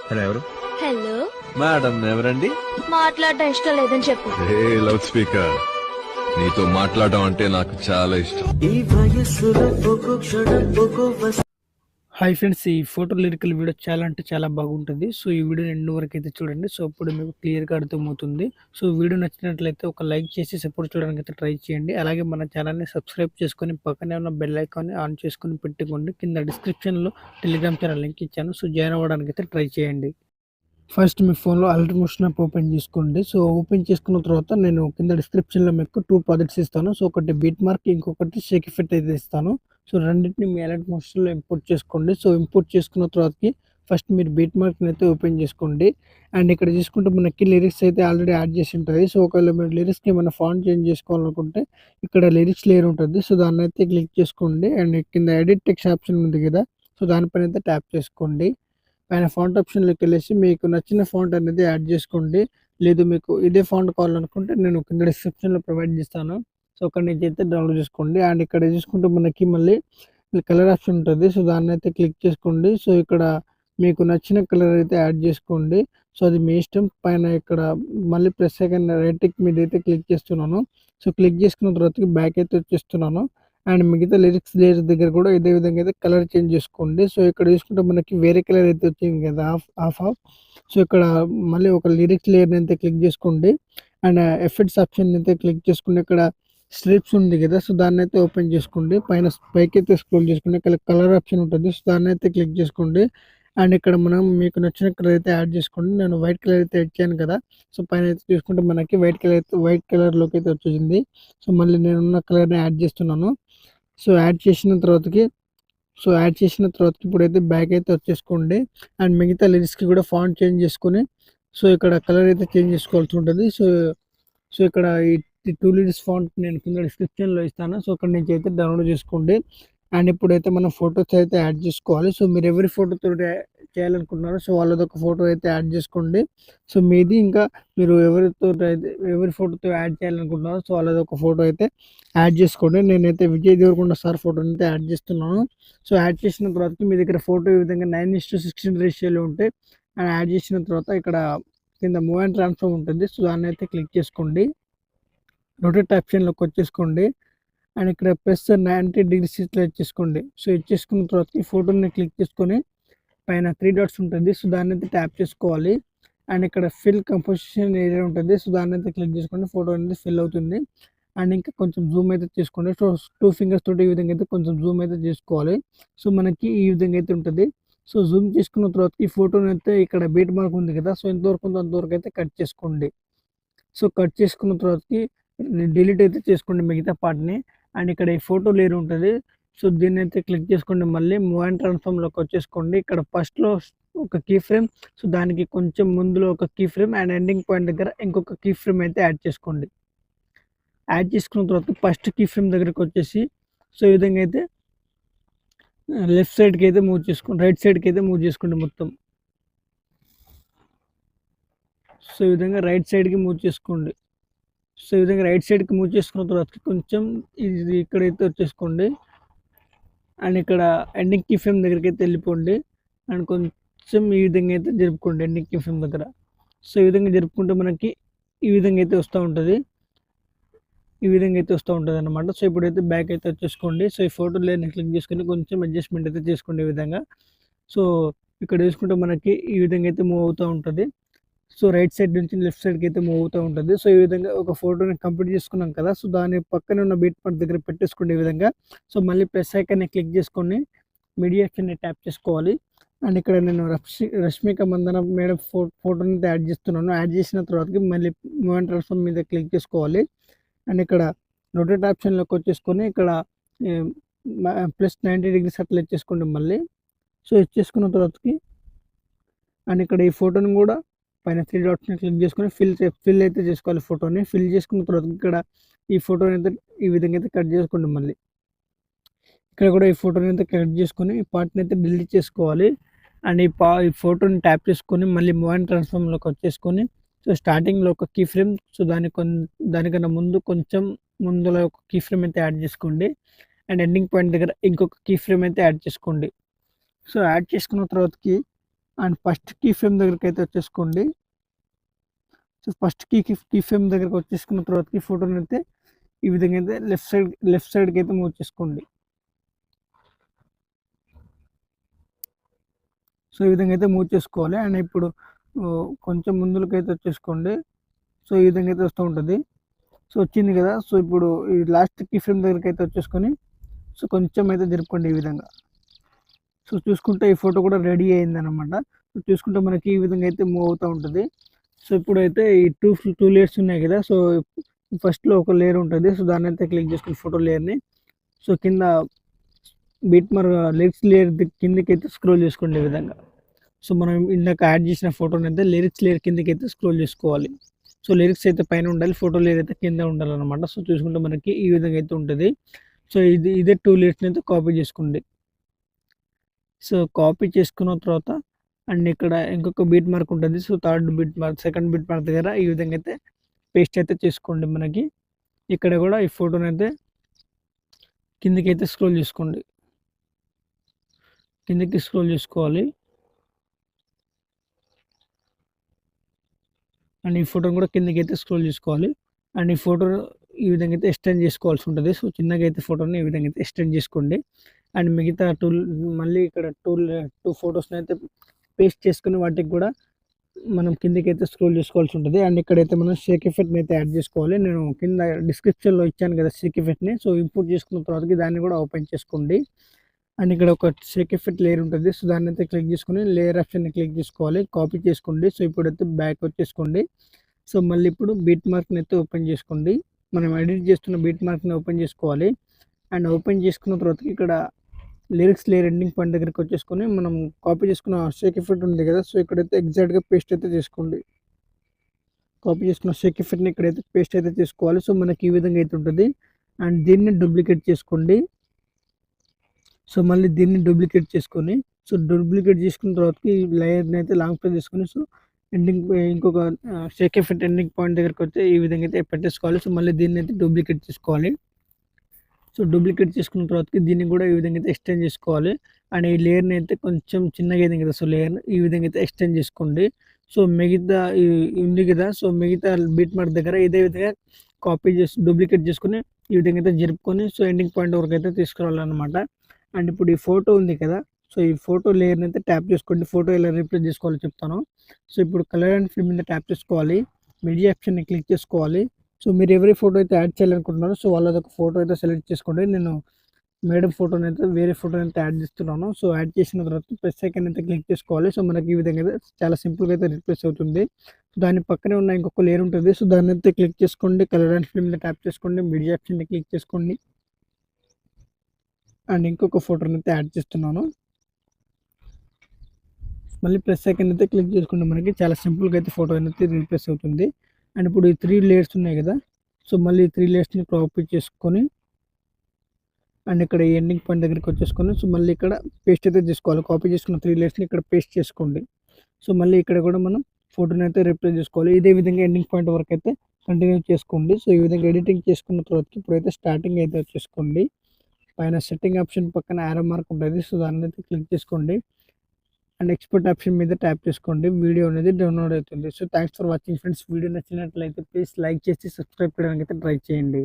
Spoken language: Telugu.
హలో ఎవరు? హలో. మేడం ఎవరండి? మాట్లాడటం ఇష్టం లేదని చెప్పు. ఏ లౌడ్ స్పీకర్, నీతో మాట్లాడడం అంటే నాకు చాలా ఇష్టం. హాయ్ ఫ్రెండ్స్, ఈ ఫోటో లిరికల్ వీడియో చాలా అంటే చాలా బాగుంటుంది. సో ఈ వీడియో ఎండ్ వరకు అయితే చూడండి. సో అప్పుడు మీకు క్లియర్గా అర్థమవుతుంది. సో వీడియో నచ్చినట్లయితే ఒక లైక్ చేసి సపోర్ట్ చేయడానికి అయితే ట్రై చేయండి. అలాగే మన ఛానల్ని సబ్స్క్రైబ్ చేసుకొని పక్కనే ఉన్న బెల్ ఐకాన్ని ఆన్ చేసుకొని పెట్టుకోండి. కింద డిస్క్రిప్షన్లో టెలిగ్రామ్ ఛానల్ లింక్ ఇచ్చాను. సో జాయిన్ అవ్వడానికి అయితే ట్రై చేయండి. ఫస్ట్ మీ ఫోన్లో అలర్ట్ మోషన్ యాప్ ఓపెన్ చేసుకోండి. సో ఓపెన్ చేసుకున్న తర్వాత నేను కింద డిస్క్రిప్షన్లో మీకు 2 ప్రాజెక్ట్స్ ఇస్తాను. సో ఒకటి బీట్ మార్క్, ఇంకొకటి షేక్ ఎఫెక్ట్ అయితే ఇస్తాను. సో రెండింటిని మీ అలర్ట్ మోషన్లో ఇంపోర్ట్ చేసుకోండి. సో ఇంపోర్ట్ చేసుకున్న తర్వాతకి ఫస్ట్ మీరు బీట్ మార్క్ని అయితే ఓపెన్ చేసుకోండి. అండ్ ఇక్కడ చూసుకుంటే మనకి లిరిక్స్ అయితే ఆల్రెడీ యాడ్ చేసి ఉంటుంది. సో ఒకవేళ మీరు లిరిక్స్కి ఏమైనా ఫాంట్ చేంజ్ చేసుకోవాలనుకుంటే ఇక్కడ లిరిక్స్ లేయర్ ఉంటుంది. సో దాన్ని అయితే క్లిక్ చేసుకోండి. అండ్ కింద ఎడిట్ టెక్స్ట్ ఆప్షన్ ఉంది కదా, సో దానిపైన అయితే ట్యాప్ చేసుకోండి. పైన ఫాంట్ ఆప్షన్లోకి వెళ్ళేసి మీకు నచ్చిన ఫాంట్ అనేది యాడ్ చేసుకోండి. లేదు మీకు ఇదే ఫాంట్ కావాలనుకుంటే నేను కింద డిస్క్రిప్షన్లో ప్రొవైడ్ చేస్తాను. సో అక్కడి నుంచి అయితే డౌన్లోడ్ చేసుకోండి. అండ్ ఇక్కడ చూసుకుంటే మనకి మళ్ళీ కలర్ ఆప్షన్ ఉంటుంది. సో దాన్ని అయితే క్లిక్ చేసుకోండి. సో ఇక్కడ మీకు నచ్చిన కలర్ అయితే యాడ్ చేసుకోండి. సో అది మీ ఇష్టం. పైన ఇక్కడ మళ్ళీ ప్లస్ సెకండ్ రైట్ టిక్ మీద అయితే క్లిక్ చేస్తున్నాను. సో క్లిక్ చేసుకున్న తర్వాత బ్యాక్ అయితే వచ్చేస్తున్నాను. అండ్ మిగతా లిరిక్స్ లేయర్ దగ్గర కూడా ఇదే విధంగా అయితే కలర్ చేంజ్ చేసుకోండి. సో ఇక్కడ చూసుకుంటే మనకి వేరే కలర్ అయితే వచ్చింది కదా, హాఫ్. సో ఇక్కడ మళ్ళీ ఒక లిరిక్స్ లేయర్ని అయితే క్లిక్ చేసుకోండి. అండ్ ఎఫెక్ట్స్ ఆప్షన్ అయితే క్లిక్ చేసుకోండి. ఇక్కడ స్ట్రిప్స్ ఉంది కదా, సో దాన్ని అయితే ఓపెన్ చేసుకోండి. పైన పైకి అయితే స్క్రోల్ చేసుకోండి. ఇక్కడ కలర్ ఆప్షన్ ఉంటుంది. సో దాన్ని అయితే క్లిక్ చేసుకోండి. అండ్ ఇక్కడ మనం మీకు నచ్చిన కలర్ అయితే యాడ్ చేసుకోండి. నేను వైట్ కలర్ అయితే ఇచ్చాను కదా, సో పైన అయితే చూసుకుంటే మనకి వైట్ కలర్లోకి అయితే వచ్చేసింది. సో మళ్ళీ నేను ఉన్న కలర్ని యాడ్ చేస్తున్నాను. సో యాడ్ చేసిన తర్వాతకి ఇప్పుడైతే బ్యాక్ అయితే వచ్చేసుకోండి. అండ్ మిగతా లిరిక్స్కి కూడా ఫాంట్ చేంజ్ చేసుకొని సో ఇక్కడ కలర్ అయితే చేంజ్ చేసుకోవాల్సి ఉంటుంది. సో ఇక్కడ ఈ 2 లిరిక్స్ ఫాంట్ నేను కింద డిస్క్రిప్షన్లో ఇస్తాను. సో అక్కడ నుంచి అయితే డౌన్లోడ్ చేసుకోండి. అండ్ ఇప్పుడైతే మనం ఫొటోస్ అయితే యాడ్ చేసుకోవాలి. సో మీరు ఎవరి ఫోటోతో చేయాలనుకుంటున్నారో సో వాళ్ళదొక ఫోటో అయితే యాడ్ చేసుకోండి. సో మీది ఇంకా మీరు ఎవరి ఫోటోతో యాడ్ చేయాలనుకుంటున్నారో సో వాళ్ళదొక ఫోటో అయితే యాడ్ చేసుకోండి. నేనైతే విజయ్ దేవరకొండ సార్ ఫోటోని అయితే యాడ్ చేస్తున్నాను. సో యాడ్ చేసిన తర్వాత మీ దగ్గర ఫోటో ఈ విధంగా 9:16 రేషియోలో ఉంటే అండ్ యాడ్ చేసిన తర్వాత ఇక్కడ కింద మూవ్ అండ్ ట్రాన్స్ఫార్మ్ ఉంటుంది. సో దాన్ని అయితే క్లిక్ చేసుకోండి. రొటేట్ ఆప్షన్లోకి వచ్చేసుకోండి. అండ్ ఇక్కడ ప్లస్ 90 degrees ఇట్లా ఇచ్చేసుకోండి. సో ఇచ్చేసుకున్న తర్వాత ఈ ఫోటోని క్లిక్ చేసుకొని పైన 3 డాట్స్ ఉంటుంది. సో దాన్ని అయితే ట్యాప్ చేసుకోవాలి. అండ్ ఇక్కడ ఫిల్ కంపోజిషన్ ఏరియా ఉంటుంది. సో దాన్ని అయితే క్లిక్ చేసుకోండి. ఫోటో అనేది ఫిల్ అవుతుంది. అండ్ ఇంకా కొంచెం జూమ్ అయితే చేసుకోండి. సో 2 ఫింగర్స్ తోటి ఈ విధంగా అయితే కొంచెం జూమ్ అయితే చేసుకోవాలి. సో మనకి ఈ విధంగా అయితే ఉంటుంది. సో జూమ్ చేసుకున్న తర్వాత ఈ ఫోటోని అయితే ఇక్కడ బీట్ మార్క్ ఉంది కదా, సో ఎంతవరకు ఉందో అంతవరకు అయితే కట్ చేసుకోండి. సో కట్ చేసుకున్న తర్వాతకి డిలీట్ అయితే చేసుకోండి మిగతా పార్ట్ని. అండ్ ఇక్కడ ఈ ఫోటో లేయర్ ఉంటుంది. సో దీన్ని అయితే క్లిక్ చేసుకోండి. మళ్ళీ మూవ్ అండ్ ట్రాన్స్ఫార్మ్లోకి వచ్చేసుకోండి. ఇక్కడ ఫస్ట్లో ఒక కీ ఫ్రేమ్, సో దానికి కొంచెం ముందులో ఒక key frame and ending point దగ్గర ఇంకొక కీ ఫ్రేమ్ అయితే యాడ్ చేసుకోండి. యాడ్ చేసుకున్న తర్వాత ఫస్ట్ కీ ఫ్రేమ్ దగ్గరికి వచ్చేసి సో ఈ విధంగా అయితే లెఫ్ట్ సైడ్కి అయితే మూవ్ చేసుకోండి, రైట్ సైడ్కి అయితే మూవ్ చేసుకోండి మొత్తం. సో ఈ విధంగా రైట్ సైడ్కి మూవ్ చేసుకోండి. సో ఈ విధంగా రైట్ సైడ్కి మూవ్ చేసుకున్న తర్వాత కొంచెం ఇది ఇక్కడైతే వచ్చేసుకోండి. అండ్ ఇక్కడ ఎండింగ్ కీ ఫ్రేమ్ దగ్గరికి అయితే వెళ్ళిపోండి. అండ్ కొంచెం ఈ విధంగా అయితే జరుపుకోండి ఎండింగ్ కీ ఫ్రేమ్ దగ్గర. సో ఈ విధంగా జరుపుకుంటే మనకి ఈ విధంగా అయితే వస్తూ ఉంటుంది. అన్నమాట. సో ఇప్పుడైతే బ్యాక్ అయితే వచ్చేసుకోండి. సో ఈ ఫోటో లేని క్లిక్ చేసుకొని కొంచెం అడ్జస్ట్మెంట్ అయితే చేసుకోండి ఈ విధంగా. సో ఇక్కడ చూసుకుంటే మనకి ఈ విధంగా అయితే మూవ్ అవుతూ ఉంటుంది. సో రైట్ సైడ్ నుంచి లెఫ్ట్ సైడ్కి అయితే మూవ్ అవుతూ ఉంటుంది. సో ఈ విధంగా ఒక ఫోటోని కంప్లీట్ చేసుకున్నాం కదా, సో దాని పక్కన ఉన్న బీట్ పాయింట్ దగ్గర పెట్టేసుకోండి ఈ విధంగా. సో మళ్ళీ ప్లస్ ఐకాన్ని క్లిక్ చేసుకొని మీడియా ఆప్షన్ని ట్యాప్ చేసుకోవాలి. అండ్ ఇక్కడ నేను రష్మిక మందన మేడం ఫోటోని అయితే యాడ్ చేస్తున్నాను. యాడ్ చేసిన తర్వాతకి మళ్ళీ మూవ్ అండ్ ట్రాన్స్ఫార్మ్ మీద క్లిక్ చేసుకోవాలి. అండ్ ఇక్కడ రొటేట్ ఆప్షన్లోకి వచ్చేసుకొని ఇక్కడ ప్లస్ 90 degrees అట్లా ఇచ్చేసుకోండి మళ్ళీ. సో ఇచ్చేసుకున్న తర్వాతకి అండ్ ఇక్కడ ఈ ఫోటోని కూడా పైన 3 డాట్స్ని క్లిక్ చేసుకొని ఫిల్ అయితే చేసుకోవాలి. ఫోటోని ఫిల్ చేసుకున్న తర్వాత ఇక్కడ ఈ ఫోటోని అయితే ఈ విధంగా అయితే కట్ చేసుకోండి. మళ్ళీ ఇక్కడ కూడా ఈ ఫోటోని అయితే కట్ చేసుకొని ఈ పార్ట్ని అయితే డిలీట్ చేసుకోవాలి. అండ్ ఈ ఫోటోని ట్యాప్ చేసుకొని మళ్ళీ మూవ్ అండ్ ట్రాన్స్ఫార్మ్లోకి వచ్చేసుకొని సో స్టార్టింగ్లో ఒక కీ ఫ్రేమ్, సో దానికన్నా ముందు కొంచెం ముందులో ఒక కీ ఫ్రేమ్ అయితే యాడ్ చేసుకోండి. అండ్ ఎండింగ్ పాయింట్ దగ్గర ఇంకొక కీ ఫ్రేమ్ అయితే యాడ్ చేసుకోండి. సో యాడ్ చేసుకున్న తర్వాతకి అండ్ ఫస్ట్ కీ ఫ్రేమ్ దగ్గరికి అయితే వచ్చేసుకోండి. సో ఫస్ట్ కీ ఫ్రేమ్ దగ్గరికి వచ్చేసుకున్న తర్వాత ఈ ఫోటోని అయితే ఈ విధంగా అయితే లెఫ్ట్ సైడ్కి అయితే మూవ్ చేసుకోండి. సో ఈ విధంగా అయితే మూవ్ చేసుకోవాలి. అండ్ ఇప్పుడు కొంచెం ముందులకైతే వచ్చేసుకోండి. సో ఈ విధంగా అయితే వస్తూ ఉంటుంది. సో వచ్చింది కదా. సో ఇప్పుడు ఈ లాస్ట్ కీ ఫ్రేమ్ దగ్గరికి అయితే వచ్చేసుకొని సో కొంచెం అయితే జరుపుకోండి ఈ విధంగా. సో చూసుకుంటే ఈ ఫోటో కూడా రెడీ అయిందనమాట. సో చూసుకుంటే మనకి ఈ విధంగా అయితే మూవ్ అవుతూ ఉంటుంది. సో ఇప్పుడైతే ఈ టూ లేయర్స్ ఉన్నాయి కదా. సో ఫస్ట్లో ఒక లేయర్ ఉంటుంది. సో దాన్ని అయితే క్లిక్ చేసుకుని ఫోటో లేయర్ని సో కింద లిరిక్స్ లేయర్ కిందకి అయితే స్క్రోల్ చేసుకోండి ఈ విధంగా. సో మనం ఇందాక యాడ్ చేసిన ఫోటోని అయితే లిరిక్స్ లేయర్ కిందకి అయితే స్క్రోల్ చేసుకోవాలి. సో లిరిక్స్ అయితే పైన ఉండాలి, ఫోటో లేయర్ అయితే కింద ఉండాలన్నమాట. సో చూసుకుంటే మనకి ఈ విధంగా అయితే ఉంటుంది. సో ఇదే టూ లేయర్స్ని అయితే కాపీ చేసుకోండి. సో కాపీ చేసుకున్న తర్వాత అండ్ ఇక్కడ ఇంకొక బీట్ మార్క్ ఉంటుంది. సో సెకండ్ బీట్ మార్క్ దగ్గర ఈ విధంగా అయితే పేస్ట్ అయితే చేసుకోండి. మనకి ఇక్కడ కూడా ఈ ఫోటోని అయితే కిందకి అయితే స్క్రోల్ చేసుకోండి. కిందకి స్క్రోల్ చేసుకోవాలి. అండ్ ఈ ఫోటోని కూడా కిందకి అయితే స్క్రోల్ చేసుకోవాలి. అండ్ ఈ ఫోటో ఈ విధంగా అయితే ఎక్స్టెండ్ చేసుకోవాల్సి ఉంటుంది. సో చిన్నగా అయితే ఫోటోని ఈ విధంగా అయితే ఎక్స్టెండ్ చేసుకోండి. అండ్ మిగతా మళ్ళీ ఇక్కడ టూ ఫొటోస్ని అయితే పేస్ట్ చేసుకుని వాటికి కూడా మనం కిందకి అయితే స్క్రోల్ చేసుకోవాల్సి ఉంటుంది. అండ్ ఇక్కడైతే మనం షేక్ ఎఫెక్ట్ని అయితే యాడ్ చేసుకోవాలి. నేను కింద డిస్క్రిప్షన్లో ఇచ్చాను కదా షేక్ ఎఫెక్ట్ని. సో ఇంపోర్ట్ చేసుకున్న తర్వాతకి దాన్ని కూడా ఓపెన్ చేసుకోండి. అండ్ ఇక్కడ ఒక షేక్ ఎఫెక్ట్ లేయర్ ఉంటుంది. సో దాన్ని అయితే క్లిక్ చేసుకుని లేయర్ ఆప్షన్ని క్లిక్ చేసుకోవాలి, కాపీ చేసుకోండి. సో ఇప్పుడైతే బ్యాక్ వచ్చేసుకోండి. సో మళ్ళీ ఇప్పుడు బీట్ మార్క్ని అయితే ఓపెన్ చేసుకోండి. మనం ఎడిట్ చేస్తున్న బీట్ మార్క్ని ఓపెన్ చేసుకోవాలి. అండ్ ఓపెన్ చేసుకున్న తర్వాత ఇక్కడ లిరిక్స్ లేయర్ ఎండింగ్ పాయింట్ దగ్గరికి వచ్చేసుకొని మనం కాపీ చేసుకున్న షేక్ ఎఫెక్ట్ ఉంది కదా. సో ఇక్కడైతే ఎగ్జాక్ట్గా పేస్ట్ అయితే చేసుకోండి. కాపీ చేసుకున్న షేక్ ఎఫెక్ట్ని ఇక్కడైతే పేస్ట్ అయితే చేసుకోవాలి. సో మనకి ఈ విధంగా అయితే ఉంటుంది. అండ్ దీన్ని డూప్లికేట్ చేసుకోండి. సో మళ్ళీ దీన్ని డూప్లికేట్ చేసుకొని సో డూప్లికేట్ చేసుకున్న తర్వాత ఈ లేయర్ని అయితే లాంగ్ ప్రెస్ చేసుకొని సో ఇంకొక షేక్ ఎఫెక్ట్ ఎండింగ్ పాయింట్ దగ్గరికి వచ్చి ఈ విధంగా అయితే పెట్టేసుకోవాలి. సో మళ్ళీ దీన్ని అయితే డూప్లికేట్ చేసుకోవాలి. సో డూప్లికేట్ చేసుకున్న తర్వాతకి దీన్ని కూడా ఈ విధంగా అయితే ఎక్స్టెండ్ చేసుకోవాలి. అండ్ ఈ లేయర్ని అయితే కొంచెం చిన్నగా అయింది కదా. సో లేయర్ ఈ విధంగా అయితే ఎక్స్టెండ్ చేసుకోండి. సో మిగతా ఉంది కదా. సో మిగతా బీట్ మార్క్ దగ్గర ఇదే విధంగా కాపీ చేసి డూప్లికేట్ చేసుకుని ఈ విధంగా అయితే జరుపుకొని సో ఎండింగ్ పాయింట్ వరకు అయితే తీసుకురావాలన్నమాట. అండ్ ఇప్పుడు ఈ ఫోటో ఉంది కదా. సో ఈ ఫోటో లేయర్ని అయితే ట్యాప్ చేసుకోండి. ఫోటో ఎలా రీప్లేస్ చేసుకోవాలో చెప్తాను. సో ఇప్పుడు కలర్ అండ్ ఫిల్మ్ మీద ట్యాప్ చేసుకోవాలి. మీడియా ఆప్షన్ని క్లిక్ చేసుకోవాలి. సో మీరు ఎవరి ఫోటో అయితే యాడ్ చేయాలనుకుంటున్నారో సో వాళ్ళది ఒక ఫోటో అయితే సెలెక్ట్ చేసుకోండి. నేను మేడం ఫోటోని అయితే వేరే ఫోటోని అయితే యాడ్ చేస్తున్నాను. సో యాడ్ చేసిన తర్వాత ప్లస్ ఐకాన్ అయితే క్లిక్ చేసుకోవాలి. సో మనకి ఈ విధంగా అయితే చాలా సింపుల్గా అయితే రీప్లేస్ అవుతుంది. దాని పక్కనే ఉన్న ఇంకొక లేయర్ ఉంటుంది. సో దాన్ని అయితే క్లిక్ చేసుకోండి. కలర్ అండ్ ఫిల్మ్ మీద ట్యాప్ చేసుకోండి. మీడియా ఆప్షన్ని క్లిక్ చేసుకోండి. అండ్ ఇంకొక ఫోటోని అయితే యాడ్ చేస్తున్నాను. మళ్ళీ ప్లస్ ఐకాన్ అయితే క్లిక్ చేసుకుంటే మనకి చాలా సింపుల్గా అయితే ఫోటో అయితే రీప్లేస్ అవుతుంది. అండ్ ఇప్పుడు ఈ 3 లేయర్స్ ఉన్నాయి కదా. సో మళ్ళీ 3 లేయర్స్ని కాపీ చేసుకొని అండ్ ఇక్కడ ఎండింగ్ పాయింట్ దగ్గరికి వచ్చేసుకొని సో మళ్ళీ ఇక్కడ పేస్ట్ అయితే చేసుకోవాలి. కాపీ చేసుకున్న 3 లేయర్స్ని ఇక్కడ పేస్ట్ చేసుకోండి. సో మళ్ళీ ఇక్కడ కూడా మనం ఫోటోని అయితే రీప్లేస్ చేసుకోవాలి. ఇదే విధంగా ఎండింగ్ పాయింట్ వరకు అయితే కంటిన్యూ చేసుకోండి. సో ఈ విధంగా ఎడిటింగ్ చేసుకున్న తర్వాత ఇప్పుడైతే స్టార్టింగ్ అయితే వచ్చేసుకోండి. పైన సెట్టింగ్ ఆప్షన్ పక్కన యారో మార్క్ ఉంటుంది. సో దాన్ని అయితే క్లిక్ చేసుకోండి. అండ్ ఎక్స్పోర్ట్ ఆప్షన్ మీద ట్యాప్ చేసుకోండి. వీడియో అనేది డౌన్లోడ్ అవుతుంది. So thanks for watching friends. Video నచ్చినట్లయితే ప్లీజ్ లైక్ చేసి సబ్స్క్రైబ్ చేయడానికి అయితే ట్రై చేయండి.